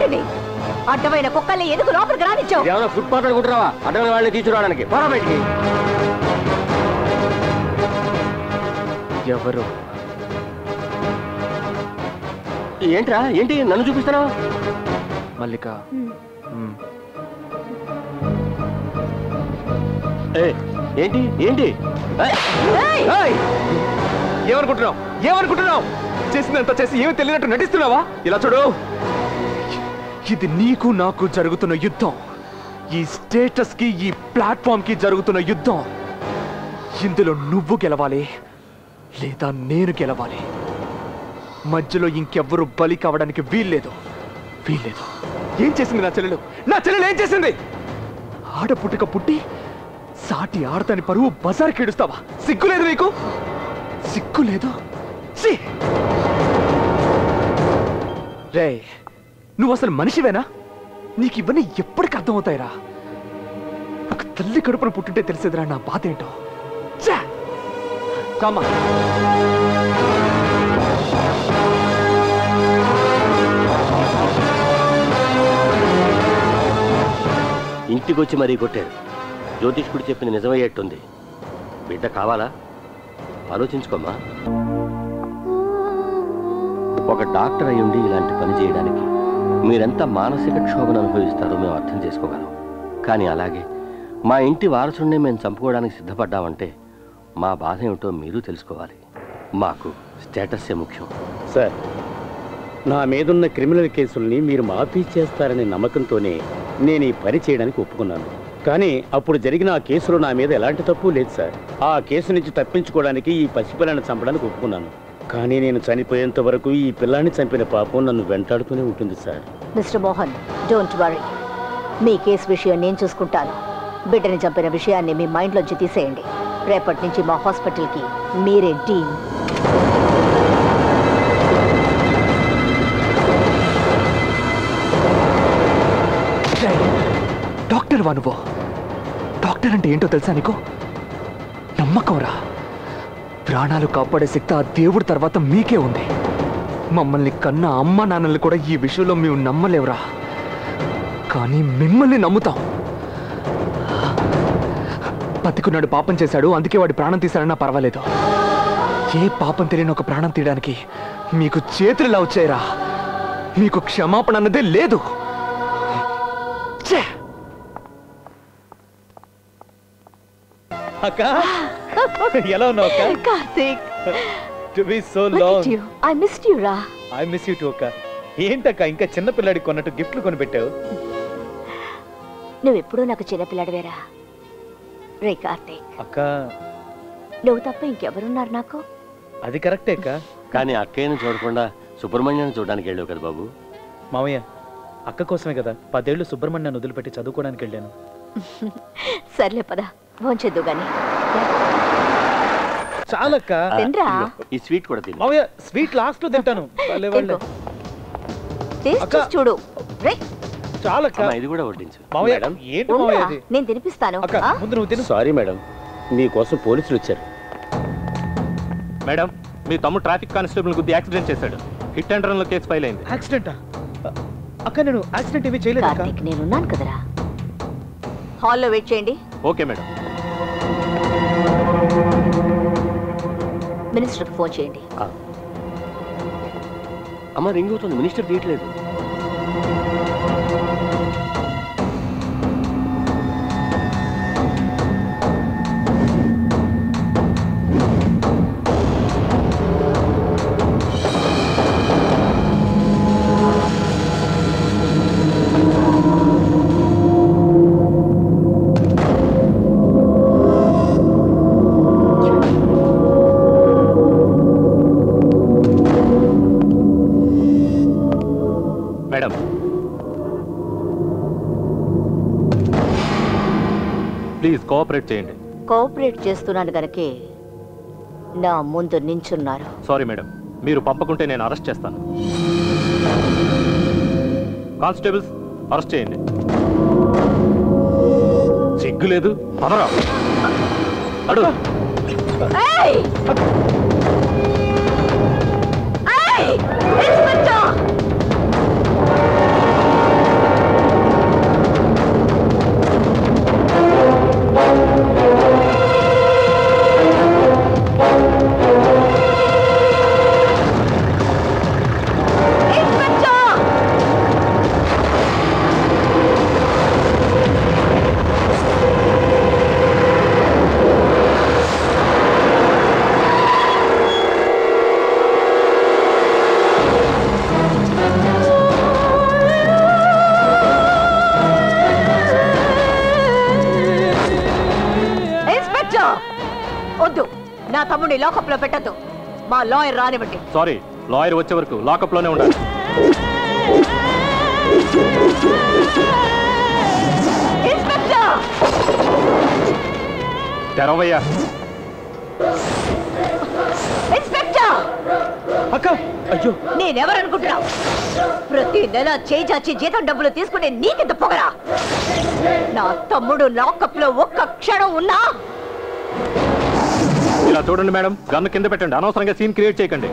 వాటిని అడ్డమైన కుక్కల్ని ఎందుకు లోపలికి రానిచ్చావు? ఏమైనా ఫుట్పాత్ అనుకుంటున్నావా? అడ్డమైన వాళ్ళని తీసుకురావడానికి పోరా బయటికి. ఎవరు? ఏంట్రా ఏంటి నన్ను చూపిస్తున్నావు? మల్లిక. ఏంటి ఏంటి ఏమనుకుంటున్నావు? ఏమనుకుంటున్నావు? చేసినంత చేసి ఏమి తెలియనట్టు నటిస్తున్నావా? ఇలా చూడు, ఇది నీకు నాకు జరుగుతున్న యుద్ధం. ఈ స్టేటస్ కి ఈ ప్లాట్ఫామ్ కి జరుగుతున్న యుద్ధం. ఇందులో నువ్వు గెలవాలి లేదా నేను గెలవాలి. మధ్యలో ఇంకెవ్వరూ బలి కావడానికి వీల్లేదు. వీల్లేదు. ఏం చేసింది నా చెల్లెలు? నా చెల్లెలు ఏం చేసింది? ఆడపుట్టుక పుట్టి సాటి ఆడతాని పరువు బజార్కి ఏడుస్తావా? సిగ్గులేదు నీకు? సిగ్గులేదు? రే, నువ్వు అసలు మనిషివేనా? నీకు ఇవన్నీ ఎప్పటికి అర్థమవుతాయిరా? ఒక తల్లి కడుపున పుట్టుంటే తెలిసేదిరా నా బాధ ఏంటో. కామా ఇంటికొచ్చి మరీ కొట్టాడు. జ్యోతిష్కుడు చెప్పింది నిజమయ్యేట్టుంది. బిడ్డ కావాలా? ఆలోచించుకోమ్మా. ఒక డాక్టర్ అయ్యుండి ఇలాంటి పని చేయడానికి మీరెంత మానసిక క్షోభను అనుభవిస్తారో మేము అర్థం చేసుకోగలం. కానీ అలాగే మా ఇంటి వారసుడిని మేము చంపుకోవడానికి సిద్ధపడ్డామంటే మా బాధ ఏమిటో మీరు తెలుసుకోవాలి. మాకు స్టేటస్సే ముఖ్యం. సార్, నా మీదున్న క్రిమినల్ కేసుల్ని మీరు మాఫీ చేస్తారనే నమ్మకంతోనే నేను ఈ పని చేయడానికి ఒప్పుకున్నాను. కానీ అప్పుడు జరిగిన ఆ కేసులో నా మీద ఎలాంటి తప్పు లేదు సార్. ఆ కేసు నుంచి తప్పించుకోవడానికి ఈ పసిపిల్లాన్ని చంపడానికి ఒప్పుకున్నాను. కానీ నేను చనిపోయేంత వరకు ఈ పిల్లాన్ని చంపిన పాపం నన్ను వెంటాడుతూనే ఉంటుంది sir. Mister Mohan, don't worry. Me case విషయం నేను చూసుకుంటాను. బిడ్డని చంపిన విషయాన్ని మీ మైండ్లోంచి తీసేయండి. రేపటి నుంచి మా హాస్పిటల్కి మీరే టీం. డాక్టర్ వా నువ్వు? డాక్టర్ అంటే ఏంటో తెలుసా నీకు? నమ్మకంరా. ప్రాణాలు కాపాడే శక్తి ఆ దేవుడి తర్వాత మీకే ఉంది. మమ్మల్ని కన్నా అమ్మ నాన్నల్ని కూడా ఈ విషయంలో మేము నమ్మలేవురా. కానీ మిమ్మల్ని నమ్ముతాం. బతికున్నాడు, పాపం చేశాడు, అందుకే వాడి ప్రాణం తీశారన్నా పర్వాలేదు. ఏ పాపం తెలియని ఒక ప్రాణం తీయడానికి మీకు చేతులు వచ్చాయిరా. మీకు క్షమాపణ అన్నదే లేదు. అక్క, ఎలా ఉన్నావు అక్క? Karthik, to be so long. I missed you రా. I miss you too అక్క. ఏంటక్క ఇంకా చిన్న పిల్లాడికి కొన్నట్టు గిఫ్ట్లు కొనిపెట్టావు? నువ్వు ఎప్పుడూ నాకు చిన్నపిల్లాడివేరా. రే కార్తీక్, అక్క నువ్వు తప్ప ఇంకెవరున్నారు నాకు? అది కరెక్టే అక్క. కానీ అక్కయ్యను చూడకుండా సుబ్రహ్మణ్యాన్ని చూడడానికి వెళ్ళావు కదా బాబు. మామయ్య, అక్క కోసమే కదా 10 ఏళ్ళు సుబ్రహ్మణ్యాన్ని వదిలిపెట్టి చదువుకోవడానికి వెళ్ళాను. సర్లే పద, భోంచేద్దు గాని. చాలక్క. ఈ స్వీట్ కూడా తిను. మామయ్య, స్వీట్ లాస్ట్ లో తింటాను. చూడు. రే చాలక్క. ఇది కూడా వడ్డించు. మామయ్య, ఏంటి మామయ్య అది? నేను తినిపిస్తాను. ముందు నువ్వు తిను. సారీ మేడం, మీకోసం పోలీసులు వచ్చారు. మేడం, మీ తమ్ముడు ట్రాఫిక్ కానిస్టేబుల్ గుద్ది యాక్సిడెంట్ చేశాడు. హిట్ అండ్ రన్ లో కేసు ఫైల్ అయింది. యాక్సిడెంటా? అక్క, నేను యాక్సిడెంట్ ఏమీ చేయలేదు. కార్తీక్, నేనున్నాను కదరా. హాల్లో వెయిట్ చేయండి. Okay madam. మినిస్టర్కి ఫోన్ చేయండి. అమ్మ రింగ్ అవుతుంది, మినిస్టర్ తీయట్లేదు. మేడం, ప్లీజ్ కోఆపరేట్ చేయండి. కోఆపరేట్ చేస్తున్నాను గనకే నా ముందు నించున్నారు. సారీ మేడం, మీరు పంపకుంటే నేను అరెస్ట్ చేస్తాను. కానిస్టేబుల్స్, అరెస్ట్ చేయండి. సిగ్గులేదు? పదరా. అడు. తమ్ముడి లాకప్ లో పెట్టద్దు. మా లాయర్ రానివ్వండి. సారీ, లాయర్ వచ్చే వరకు లాకప్ లోనే ఉండాలి. తెరవయ్యా. ఇన్స్పెక్టర్! అక్క, అయ్యో, నేనెవరనుకుంటున్నావు? ప్రతి నెల చేజాచి జీతం డబ్బులు తీసుకునే నీకెంత పొగరా? నా తమ్ముడు లాకప్ లో ఒక్క క్షణం ఉన్నా. ఇలా చూడండి మేడం, గన్ను కింద పెట్టండి. అనవసరంగా సీన్ క్రియేట్ చేయకండి.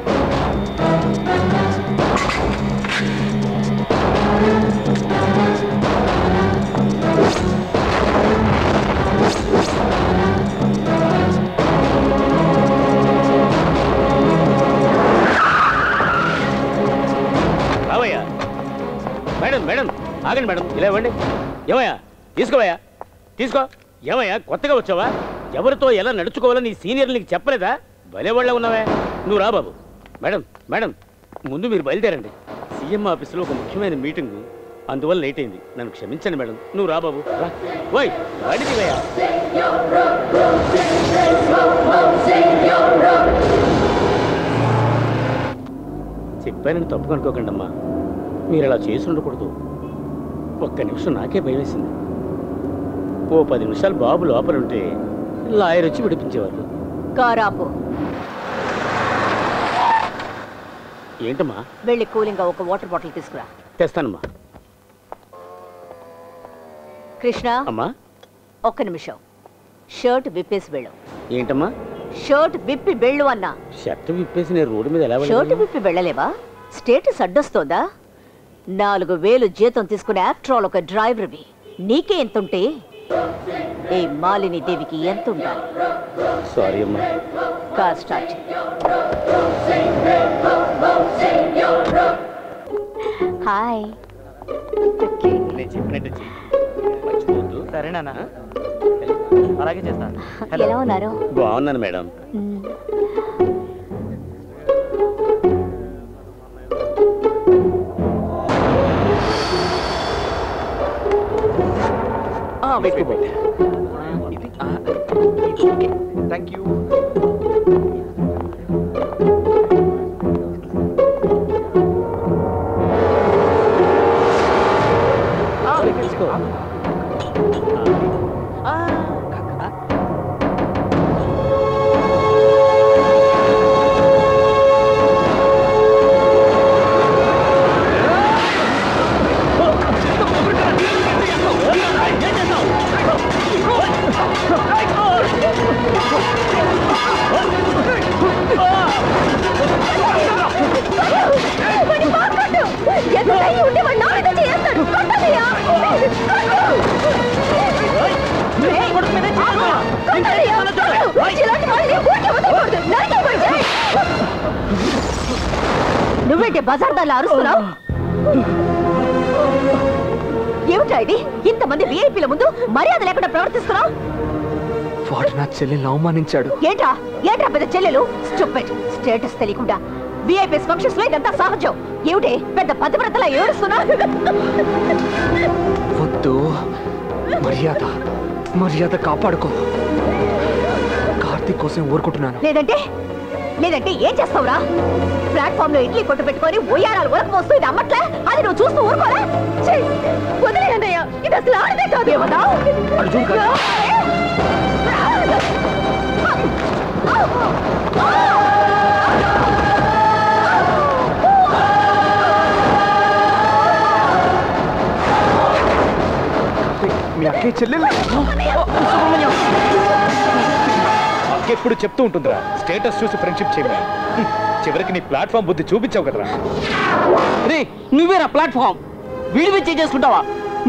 రావయ్యా. మేడం మేడం ఆగండి మేడం, ఇలా ఇవ్వండి. ఏమయ్యా, తీసుకోవయ్యా, తీసుకో. ఏమయ్యా, కొత్తగా వచ్చావా? ఎవరితో ఎలా నడుచుకోవాలో నీ సీనియర్లు నీకు చెప్పలేదా? భలేవాళ్ళ ఉన్నావే. నువ్వు రా బాబు. మేడం మేడం ముందు మీరు బయలుదేరండి. సీఎం ఆఫీసులో ఒక ముఖ్యమైన మీటింగ్, అందువల్ల లేట్ అయింది. నన్ను క్షమించండి మేడం. నువ్వు రా బాబు, రా. ఓయ్ అడిగివయ్యా. చెప్పానని తప్పు అనుకోకండి అమ్మా. మీరు అలా చేసి ఉండకూడదు. ఒక్క నిమిషం నాకే భయం వేసింది. ఓ 10 నిమిషాలు బాబు లోపలుంటే లాయర్ వచ్చి విడిపించేవారు. కారాపు. ఏంటమ్మా? వెళ్ళి కూలింగ్ ఒక వాటర్ బాటిల్ తీసుకురా. తెస్తానమ్మా. కృష్ణ, అమ్మా ఒక్క నిమిషం. షర్ట్ విప్పేసి వెళ్ళు. ఏంటమ్మా? షర్ట్ విప్పి వెళ్ళు అన్నా. షర్ట్ విప్పేసి నేను రోడ్డు మీద ఎలా షర్ట్ విప్పి వెళ్ళలేవా? స్టేటస్ అడ్డొస్తోందా? 4000 జీతం తీసుకునే ఆఫ్టర్ ఒక డ్రైవర్వి నీకే ఎంతుంటే ఈ మాలిని దేవికి ఎంత ఉండాలి? సారీ అమ్మా. Car start. హాయ్. నేను చెప్పినట్టు చెయ్యి. మర్చిపోవద్దు. సరేనా? అలాగే చేస్తాను. ఎలా ఉన్నారు? బాగున్నాను మేడం. Thank you. నువ్వేంటి బజార్దాల్లో అరుస్తున్నావు? ఏమిటా ఇది? ఇంతమంది విఐపీల ముందు మర్యాద లేకుండా ప్రవర్తిస్తున్నావు. వాడు నా చెల్లెల్ని అవమానించాడు. ఏంట్రా ఏంట్రా పెద్ద చెల్లెలు? స్టూపిడ్. స్టేటస్ తెలియకుండా విఐపీస్ ఫంక్షన్స్ లో ఇదంతా సహజం. ఏమిటి పెద్ద పతివ్రతలా ఏడుస్తున్నా? వద్దు, మర్యాద మర్యాద కాపాడుకో. కార్తీక్ కోసం ఊరుకుంటున్నాను. లేదంటే లేదంటే ఏం చేస్తావురా? ప్లాట్ఫామ్ లో ఇడ్లీ కొట్టు పెట్టుకొని ఉయ్యారాలు వరకు వస్తూ ఇది అమ్మట్లే, అది నువ్వు చూస్తూ ఊరుకోరా? వదిలేయన్నయ్య, ఇది అసలు ఆడదే కాదు. ఏమన్నా మీ అక్కయ్య చెల్లెలు ఎప్పుడు చెప్తూ ఉంటుందిరా, స్టేటస్ చూసి ఫ్రెండ్షిప్ చేయమని. చివరికి నీ ప్లాట్ఫామ్ బుద్ధి చూపించావు కదరా. రే, నువ్వేరా ప్లాట్ఫామ్ విడివిచ్చి చేసుకుంటావా?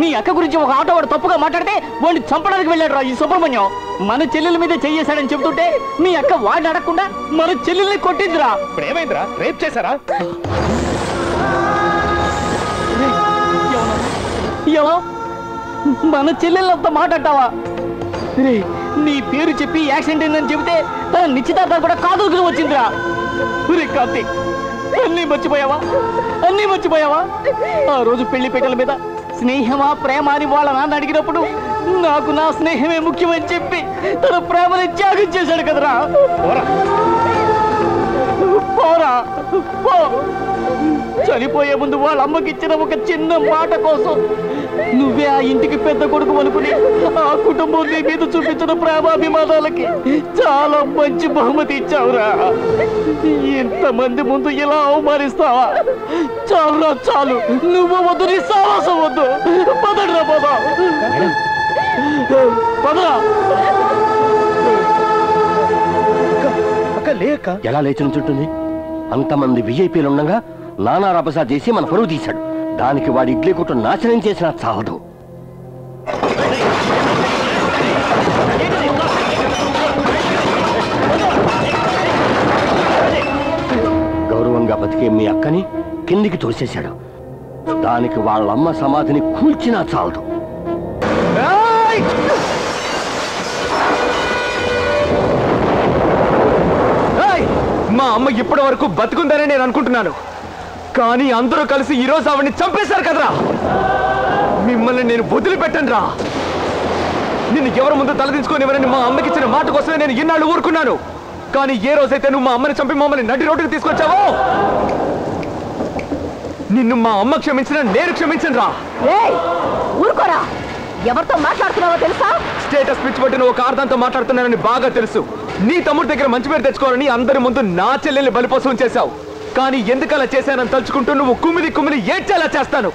నీ అక్క గురించి ఒక ఆటో వాడు తప్పుగా మాట్లాడితే వాడిని చంపడానికి వెళ్ళాడు రా ఈ సుబ్రహ్మణ్యం. మన చెల్లెల మీద చెయ్యేశాడని చెబుతుంటే మీ అక్క వాడిని అడగకుండా మన చెల్లెల్ని కొట్టిందిరా. ఇప్పుడు ఏమైందిరా? రేప్ చేశారా? ఎలా మన చెల్లెళ్ళంతా మాట్లాడతావా? రే, నీ పేరు చెప్పి యాక్సిడెంట్ అయిందని చెబితే తన నిశ్చితార్థం కూడా కాదుకుని వచ్చిందిరా. రే కార్తీక్, అన్నీ మర్చిపోయావా? అన్నీ మర్చిపోయావా? ఆ రోజు పెళ్లి పీటల మీద స్నేహమా ప్రేమ అని వాళ్ళ నాన్న అడిగినప్పుడు నాకు నా స్నేహమే ముఖ్యమని చెప్పి తన ప్రేమని త్యాగం చేశాడు కదరా. పోరా పో. చనిపోయే ముందు వాళ్ళ అమ్మకి ఇచ్చిన ఒక చిన్న మాట కోసం నువ్వే ఆ ఇంటికి పెద్ద కొడుకు అనుకుని ఆ కుటుంబం నీ మీద చూపించిన ప్రేమాభిమానాలకి చాలా మంచి బహుమతి ఇచ్చావురా. ఇంతమంది ముందు ఇలా అవమానిస్తావా? చాలురా చాలు. నువ్వు వద్దు, నీ సావాసం వద్దు. పదరా పదా పదరా. ఎలా లేచి నుంచుంటుంది? అంతమంది విఐపీలు ఉండగా నానా రభసా చేసి మన పరువు తీశాడు. దానికి వాడి ఇడ్లీ కొట్టు నాశనం చేసినా చావదు. గౌరవంగా బతికే మీ అక్కని కిందికి తోసేశాడు. దానికి వాళ్ళమ్మ సమాధిని కూల్చినా చాలదు. మా అమ్మ ఇప్పటి వరకు బతుకుందని నేను అనుకుంటున్నాను, కానీ అందరూ కలిసి ఈరోజు ఆవిడ్ని చంపేశారు కదరా. మిమ్మల్ని నేను వదిలిపెట్టను రా. నిన్ను ఎవరి ముందు తలదించుకోనివ్వరని మా అమ్మకి ఇచ్చిన మాట కోసమే నేను ఇన్నాళ్ళు ఊరుకున్నాను. కానీ ఏ రోజైతే నువ్వు మా అమ్మని చంపి మమ్మల్ని నడి రోడ్డుకి తీసుకొచ్చావో, నిన్ను మా అమ్మ క్షమించిన నేను క్షమించను రా. ఊరుకోరా. ఎవరితో మాట్లాడుతున్నావో తెలుసా? స్టేటస్ పిచ్చి పట్టిన ఒక అర్థంతో మాట్లాడుతున్నానని బాగా తెలుసు. నీ తమ్ముడి దగ్గర మంచి పేరు తెచ్చుకోవాలని అందరి ముందు నా చెల్లెల్ని బలిపోసం చేశావు. కానీ ఎందుకలా చేశానని తలుచుకుంటూ నువ్వు కుమిలి ఏడ్చేలా చేస్తాను.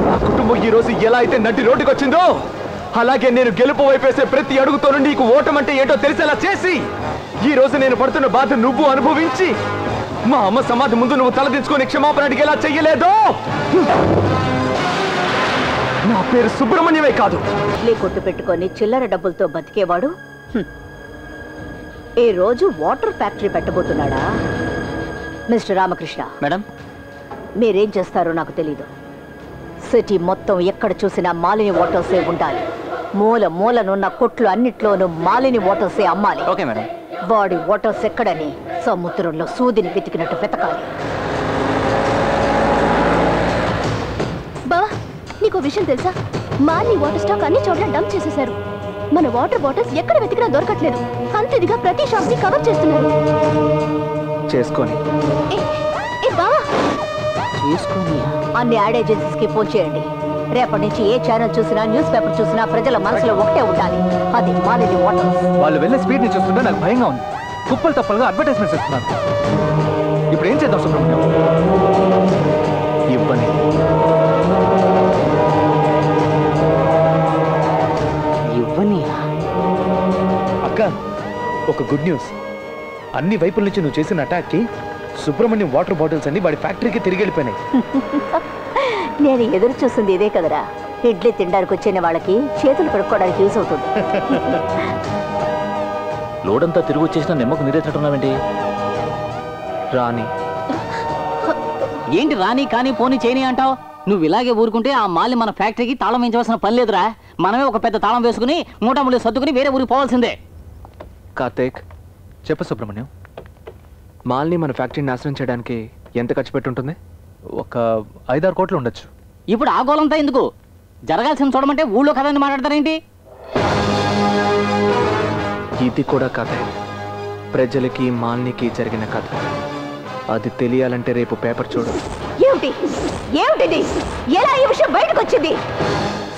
నా కుటుంబం ఈ రోజు ఎలా అయితే నడ్డి రోడ్డుకి వచ్చిందో, అలాగే నేను గెలుపు వైపేసే ప్రతి అడుగుతోనూ నీకు ఓటమంటే ఏంటో తెలిసేలా చేసి, ఈ రోజు నేను పడుతున్న బాధ నువ్వు అనుభవించి, మా అమ్మ సమాధి ముందు నువ్వు తలదించుకొని క్షమాపణ అడిగేలా చెయ్యలేదో. నా పేరు సుబ్రహ్మణ్యమే కాదు. ఇడ్లీ కొట్టు పెట్టుకొని చిల్లర డబ్బులతో బతికేవాడు ఈ రోజు వాటర్ ఫ్యాక్టరీ పెట్టబోతున్నాడా? మిస్టర్ రామకృష్ణ మేడం, మీరేం చేస్తారో నాకు తెలీదు. సిటీ మొత్తం ఎక్కడ చూసినా మాలిని వాటర్సే ఉండాలి. మూల మూలనున్న కొట్లు అన్నిట్లోనూ మాలిని వాటర్సే అమ్మాలి. Okay madam. వాడి వాటర్స్ ఎక్కడని సముద్రంలో సూదిని వెతికినట్టు వెతకాలి. బా, నీకు విషయం తెలుసా? మాలిని వాటర్ స్టాక్ అన్ని చోట్ల డంప్ చేసేశారు. మన వాటర్ బాటిల్స్ ఎక్కడ వెతికినా దొరకట్లేదు. అంతేదిగా ప్రతి షాప్ ని కవర్ చేస్తున్నారు. చేసుకొని అన్ని యాడ్ ఏజెన్సీస్ కి ఫోన్ చేయండి. రేపటి నుంచి ఏ ఛానల్ చూసినా, న్యూస్ పేపర్ చూసినా ప్రజల మనసులో ఒకటే ఉండాలి, అది మాలిని వాటర్స్. వాళ్ళు వెళ్ళే స్పీడ్ ని చూస్తుంటే నాకు భయంగా ఉంది. కుప్పలు తప్పలుగా అడ్వర్టైజ్మెంట్స్ ఇస్తున్నారు. ఇప్పుడు ఏం చేద్దాం సుబ్రహ్మణ్యం? ఇవ్వని అక్క, ఒక గుడ్ న్యూస్. అన్ని వైపుల నుంచి నువ్వు చేసిన అటాక్ కి సుబ్రహ్మణ్యం వాటర్ బాటిల్స్ అన్ని వాడి ఫ్యాక్టరీకి తిరిగి వెళ్ళిపోయినాయి. నేను ఎదురు చూస్తుంది ఇదే కదరా. ఇడ్లీ తినడానికి వచ్చిన వాళ్ళకి చేతులు కడుక్కోవడానికి యూజ్ అవుతుంది. లోడంతా తిరిగి వచ్చేసిన నిమ్మకు నీరేస్తున్నావేంటి? రాణి ఏంటి రాని కానీ పోనీ చేయని అంటావు? నువ్వు ఇలాగే ఊరుకుంటే ఆ మాలి మన ఫ్యాక్టరీకి తాళం వేయించవలసిన పని లేదురా. మనమే ఒక పెద్ద తాళం వేసుకుని మూటముళ్ళు సర్దుకుని వేరే ఊరికి పోవాల్సిందే. కార్తీక్, చెప్పు సుబ్రహ్మణ్యం, మాల్ని మన ఫ్యాక్టరీని నాశనం చేయడానికి ఎంత ఖర్చు పెట్టుంటుంది? ఒక 5-6 కోట్లు ఉండొచ్చు. ఇప్పుడు ఆ గోలంతా ఎందుకు? జరగాల్సిన చూడమంటే ఊళ్ళో కథని మాట్లాడతారేంటి? ఇది కూడా కథ. ప్రజలకి మాల్నికి జరిగిన కథ. అది తెలియాలంటే రేపు పేపర్ చూడు. ఏమిటిది? ఎలా ఈ విషయం బయటకు వచ్చింది?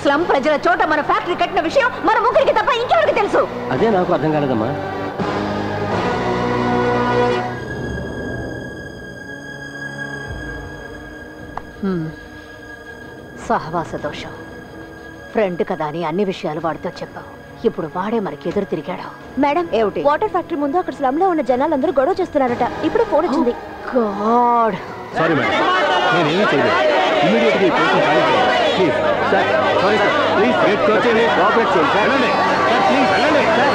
స్లమ్ ప్రజల చోట మన ఫ్యాక్టరీ కట్టిన విషయం మన ముగ్గురికి తప్ప ఇంకెవరికి తెలుసు? అదే నాకు అర్థం కాలేదమ్మా. సహవాస దోషం. ఫ్రెండ్ కదా అని అన్ని విషయాలు వాడితో చెప్పావు. ఇప్పుడు వాడే మనకి ఎదురు తిరిగాడు. మేడం, ఏమిటి? వాటర్ ఫ్యాక్టరీ ముందు అక్కడ స్లమ్ లో ఉన్న జనాలందరూ గొడవ చేస్తున్నారట. ఇప్పుడు ఫోన్ వచ్చింది. గాడ్, సారీ మేడం, నేనేమీ చేయలేదు. ఇమీడియట్గా ఈ కేసును ఖాళీ చేయండి. Please sir, sorry sir, please rate cooperate చేయండి సార్. వెళ్ళండి సార్, ప్లీజ్ వెళ్ళండి సార్.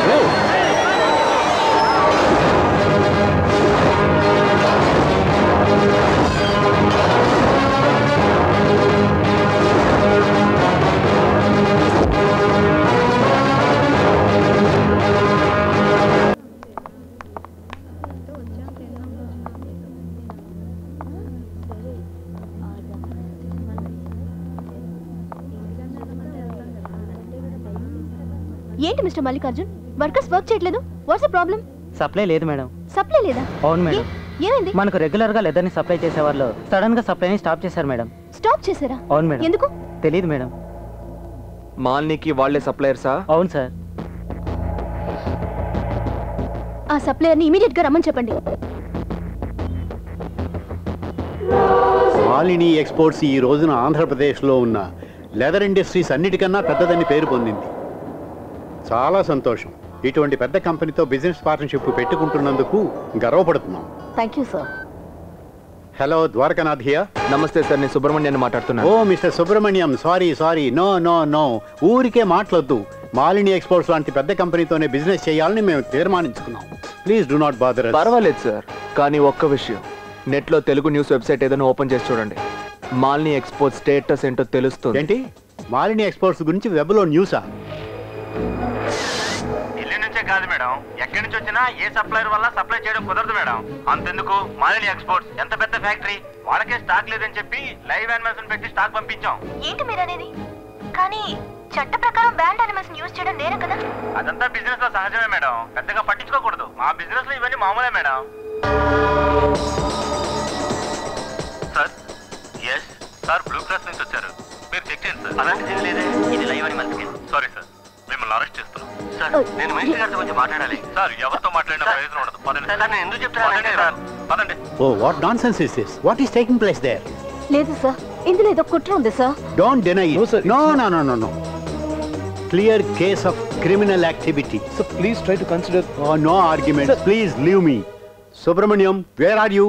ఏంటి మిస్టర్ మల్లికార్జున్, వర్కర్స్ వర్క్ చేయట్లేదు? What's the problem? సప్లై లేదు మేడం. సప్లై లేదా? అవును మేడం. ఏమైంది? మనకు రెగ్యులర్ గా లెదర్ ని సప్లై చేసేవాళ్ళు సడన్ గా సప్లైని స్టాప్ చేశారు మేడం. స్టాప్ చేశారా? అవును మేడం. ఎందుకు తెలియదు మేడం. మాల్నీకి వాళ్ళే సప్లయర్సా? అవును సార్. ఆ సప్లయర్ని ఇమీడియట్ గా రమ్మని చెప్పండి. మాలిని ఎక్స్పోర్ట్స్ ఈ రోజున ఆంధ్రప్రదేశ్లో ఉన్న లెదర్ ఇండస్ట్రీస్ అన్నిటికన్నా పెద్దదని పేరు పొందింది. చాలా సంతోషం. ఇటువంటి పెద్ద కంపెనీతో బిజినెస్ పార్ట్నర్షిప్ పెట్టుకుంటున్నందుకు గర్వపడుతున్నాం. Thank you sir. Hello Dwarakanath here. నమస్తే సార్, నేను సుబ్రహ్మణ్యాన్ని మాట్లాడుతున్నాను. ఓ మిస్టర్ సుబ్రహ్మణ్యం, సారీ, నో ఊరికే మాట్లాడద్దు. మాలిని ఎక్స్పోర్ట్స్ లాంటి పెద్ద కంపెనీతోనే బిజినెస్ చేయాలని మేము తీర్మానించుకున్నాం. Please do not bother. పర్వాలేదు సార్, కానీ ఒక్క విషయం, నెట్లో తెలుగు న్యూస్ వెబ్సైట్ ఏదైనా ఓపెన్ చేసి చూడండి. మాలిని ఎక్స్పోర్ట్స్ స్టేటస్ ఏంటో తెలుస్తుంది. ఏంటి మాలిని ఎక్స్పోర్ట్స్ గురించి వెబ్లో న్యూసా? ఢిల్లీ నుంచే కాదు మేడం, ఎక్కడి నుంచి వచ్చినా ఏ సప్లైర్ వల్ల సప్లై చేయడం కుదరదు మేడం. అంతెందుకు, మాలిని ఎక్స్పోర్ట్స్ ఎంత పెద్ద ఫ్యాక్టరీ, వాళ్ళకే స్టాక్ లేదని చెప్పి లైవ్ యానిమల్స్ పెట్టి స్టాక్ పంపించాం. ఏంటి మీరు అనేది? కానీ చట్ట ప్రకారం బ్యాండ్ యానిమల్స్ యూజ్ చేయడం నేనే కదా. అదంతా బిజినెస్ లో సహజమే మేడం, పెద్దగా పట్టించుకోకూడదు. మా బిజినెస్ లో ఇవన్నీ మామూలే madam. Sir, yes sir, Blue Cross నుంచి వచ్చారు. మీరు చెక్ చేయండి సార్. అలాంటిది ఏం లేదే, ఇది live animals case. Sorry sir, మిమ్మల్ని అరెస్ట్ చేస్తున్నాం. సార్, నేను మినిస్టర్ గారితో కొంచెం మాట్లాడాలి. సార్, ఎవరితో మాట్లాడినా ప్రయోజనం ఉండదు. పదండి సార్. నేను ఎందుకు చెప్తానంటే సార్, పదండి. Oh what nonsense is this? What is taking place there? లేదు సార్, ఇందులో ఏదో కుట్ర ఉంది sir. Don't deny No, sir, it. No clear case of criminal activity. So please try to consider. No arguments. Please leave me. Subramaniam, where are you?